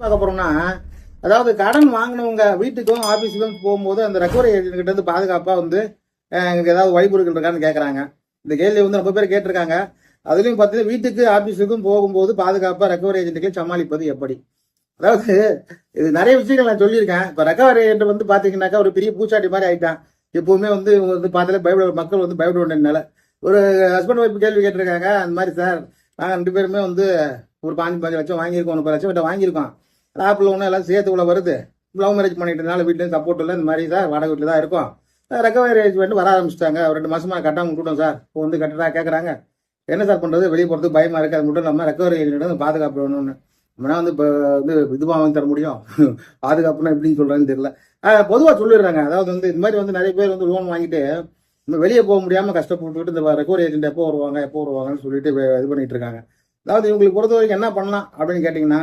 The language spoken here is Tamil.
பார்க்க போறோம்னா, அதாவது கடன் வாங்கினவங்க வீட்டுக்கும் ஆபீஸுக்கும் போகும்போது அந்த ரெக்கவரி ஏஜென்ட் கிட்ட இருந்து பாதுகாப்பா வந்து எங்களுக்கு ஏதாவது வழிமுறைகள் இருக்கான்னு கேட்கறாங்க. இந்த கேள்வி வந்து ரொம்ப பேர் கேட்டிருக்காங்க. அதுலயும் பார்த்தீங்கன்னா வீட்டுக்கு ஆபீஸுக்கும் போகும்போது பாதுகாப்பா ரெக்கவரி ஏஜென்ட்டுகளை சமாளிப்பது எப்படி? அதாவது இது நிறைய விஷயங்கள் நான் சொல்லியிருக்கேன். இப்ப ரெக்கவரி ஏஜென்ட் வந்து பாத்தீங்கன்னாக்கா ஒரு பெரிய பூச்சாட்டி மாதிரி ஆயிட்டான். எப்பவுமே வந்து இவங்க வந்து பார்த்தாலே மக்கள் வந்து பயப்பட வேண்டியதுனால ஒரு ஹஸ்பண்ட் ஒய்ஃப் கேள்வி கேட்டிருக்காங்க. அந்த மாதிரி சார் நாங்கள் 2 பேருமே வந்து ஒரு 5 லட்சம் வாங்கியிருக்கோம், 30 லட்சம் கிட்ட வாங்கியிருக்கோம். ஆப்பிள் ஒன்று எல்லாம் சேர்த்து உள்ள வருது. லவ் மேரேஜ் பண்ணிட்டதுனால வீட்லேயும் சப்போர்ட் இல்லை. இந்த மாதிரி சார் வாடகை வீட்டில் தான் இருக்கும். ரெக்கவரி ஏஜென்ட் வர ஆரம்பிச்சிட்டாங்க. 2 மாசமா கட்டாமல் விட்டுட்டோம் சார். இப்போ வந்து கட்டுறா கேட்குறாங்க. என்ன சார் பண்ணுறது? வெளியே போகிறதுக்கு பயமா இருக்குது. அது மட்டும் நம்ம ரெக்கவரி ஏஜென்ட் பாதுகாப்பு வேணும்னு நம்மனா வந்து இப்போ வந்து இதுவாக வாங்கி தர முடியும். பாதுகாப்புனா எப்படின்னு சொல்கிறேன்னு தெரியல. பொதுவாக சொல்லிடுறாங்க. அதாவது வந்து இந்த மாதிரி வந்து நிறைய பேர் வந்து லோன் வாங்கிட்டு வெளியே போக முடியாமல் கஷ்டப்பட்டுக்கிட்டு இந்த ரெக்கவரி ஏஜென்ட் எப்போ வருவாங்கன்னு சொல்லிட்டு இது பண்ணிட்டு இருக்காங்க. அதாவது இவங்களுக்கு பொறுத்த வரைக்கும் என்ன பண்ணலாம் அப்படின்னு கேட்டிங்கன்னா